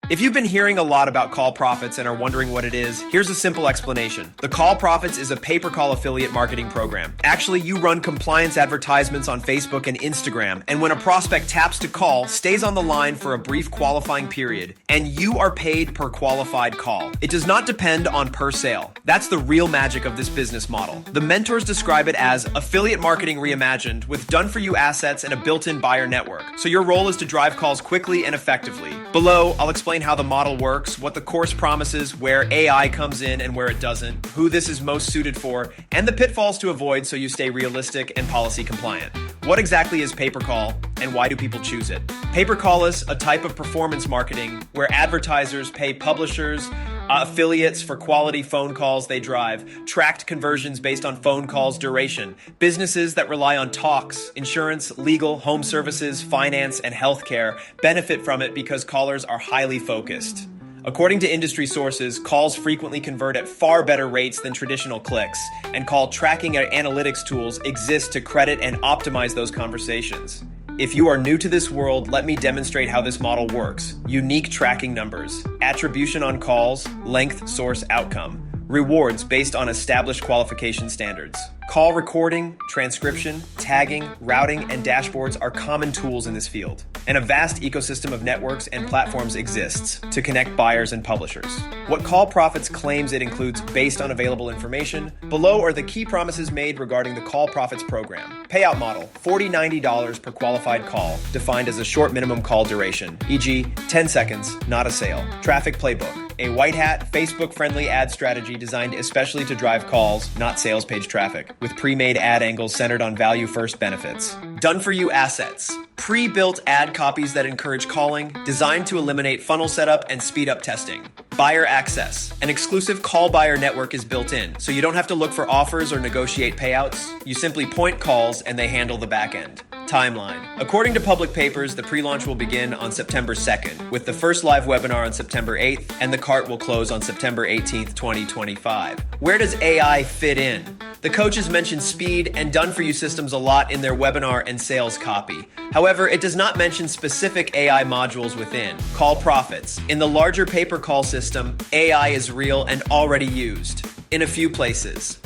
If you've been hearing a lot about call profits and are wondering what it is, here's a simple explanation. The Call Profits is a pay-per-call affiliate marketing program. Actually, you run compliance advertisements on Facebook and Instagram, and when a prospect taps to call, stays on the line for a brief qualifying period, and you are paid per qualified call. It does not depend on per sale. That's the real magic of this business model. The mentors describe it as affiliate marketing reimagined with done-for-you assets and a built-in buyer network. So your role is to drive calls quickly and effectively. Below, I'll explain how the model works, what the course promises, where AI comes in and where it doesn't, who this is most suited for, and the pitfalls to avoid so you stay realistic and policy compliant. What exactly is pay-per-call and why do people choose it? Pay-per-call is a type of performance marketing where advertisers pay publishers, affiliates for quality phone calls they drive, tracked conversions based on phone calls duration, businesses that rely on talks, insurance, legal, home services, finance, and healthcare benefit from it because callers are highly focused. According to industry sources, calls frequently convert at far better rates than traditional clicks, and call tracking and analytics tools exist to credit and optimize those conversations. If you are new to this world, let me demonstrate how this model works. Unique tracking numbers, attribution on calls, length, source, outcome, rewards based on established qualification standards. Call recording, transcription, tagging, routing, and dashboards are common tools in this field, and a vast ecosystem of networks and platforms exists to connect buyers and publishers. What Call Profits claims it includes based on available information, below are the key promises made regarding the Call Profits program. Payout model, $40-$90 per qualified call, defined as a short minimum call duration, e.g. 10 seconds, not a sale. Traffic playbook, a white hat, Facebook-friendly ad strategy designed especially to drive calls, not sales page traffic, with pre-made ad angles centered on value-first benefits. Done-for-you assets, pre-built ad copies that encourage calling, designed to eliminate funnel setup and speed up testing. Buyer access, an exclusive call buyer network is built in, so you don't have to look for offers or negotiate payouts. You simply point calls and they handle the back end. Timeline. According to public papers, the pre-launch will begin on September 2nd, with the first live webinar on September 8th, and the cart will close on September 18th, 2025. Where does AI fit in? The coaches mention speed and done-for-you systems a lot in their webinar and sales copy. However, it does not mention specific AI modules within. Call Profits. In the larger pay-per-call system, AI is real and already used in a few places.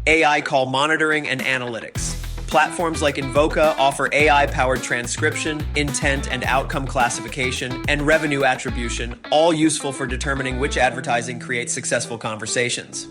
AI call monitoring and analytics. Platforms like Invoca offer AI-powered transcription, intent and outcome classification, and revenue attribution, all useful for determining which advertising creates successful conversations.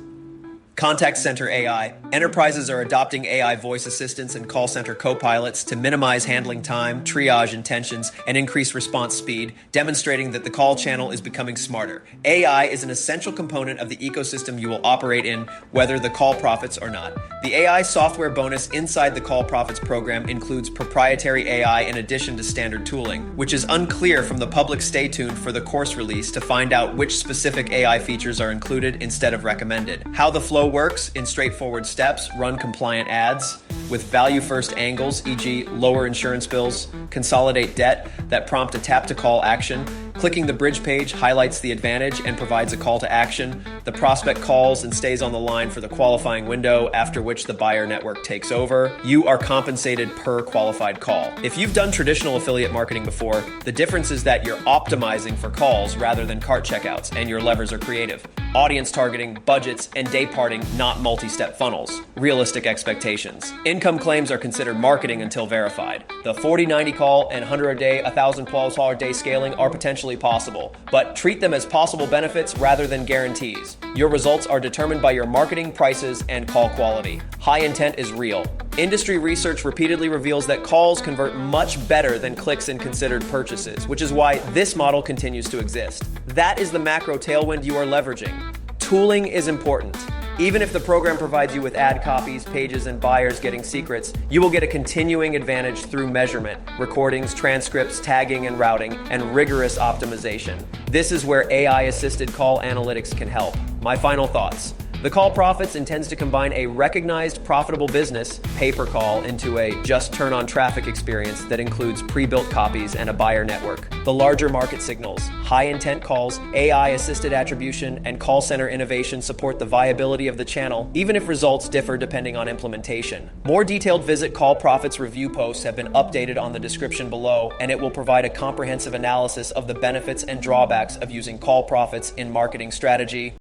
Contact Center AI. Enterprises are adopting AI voice assistants and call center co-pilots to minimize handling time, triage intentions, and increase response speed, demonstrating that the call channel is becoming smarter. AI is an essential component of the ecosystem you will operate in, whether the Call Profits or not. The AI software bonus inside the Call Profits program includes proprietary AI in addition to standard tooling, which is unclear from the public. Stay tuned for the course release to find out which specific AI features are included instead of recommended. How the flow works in straightforward steps: run compliant ads with value-first angles, e.g. lower insurance bills, consolidate debt that prompt a tap-to-call action. Clicking the bridge page highlights the advantage and provides a call to action. The prospect calls and stays on the line for the qualifying window, after which the buyer network takes over. You are compensated per qualified call. If you've done traditional affiliate marketing before, the difference is that you're optimizing for calls rather than cart checkouts, and your levers are creative. Audience targeting, budgets, and day parting, not multi-step funnels. Realistic expectations. Income claims are considered marketing until verified. The 40-90 call and 100 a day, 1,000 calls a day scaling are potentially possible, but treat them as possible benefits rather than guarantees. Your results are determined by your marketing, prices, and call quality. High intent is real. Industry research repeatedly reveals that calls convert much better than clicks in considered purchases, which is why this model continues to exist. That is the macro tailwind you are leveraging. Tooling is important. Even if the program provides you with ad copies, pages, and buyers getting secrets, you will get a continuing advantage through measurement, recordings, transcripts, tagging and routing, and rigorous optimization. This is where AI-assisted call analytics can help. My final thoughts. The Call Profits intends to combine a recognized profitable business, pay-per-call, into a just turn on traffic experience that includes pre-built copies and a buyer network. The larger market signals, high intent calls, AI-assisted attribution, and call center innovation support the viability of the channel, even if results differ depending on implementation. More detailed Visit Call Profits review posts have been updated on the description below, and it will provide a comprehensive analysis of the benefits and drawbacks of using Call Profits in marketing strategy.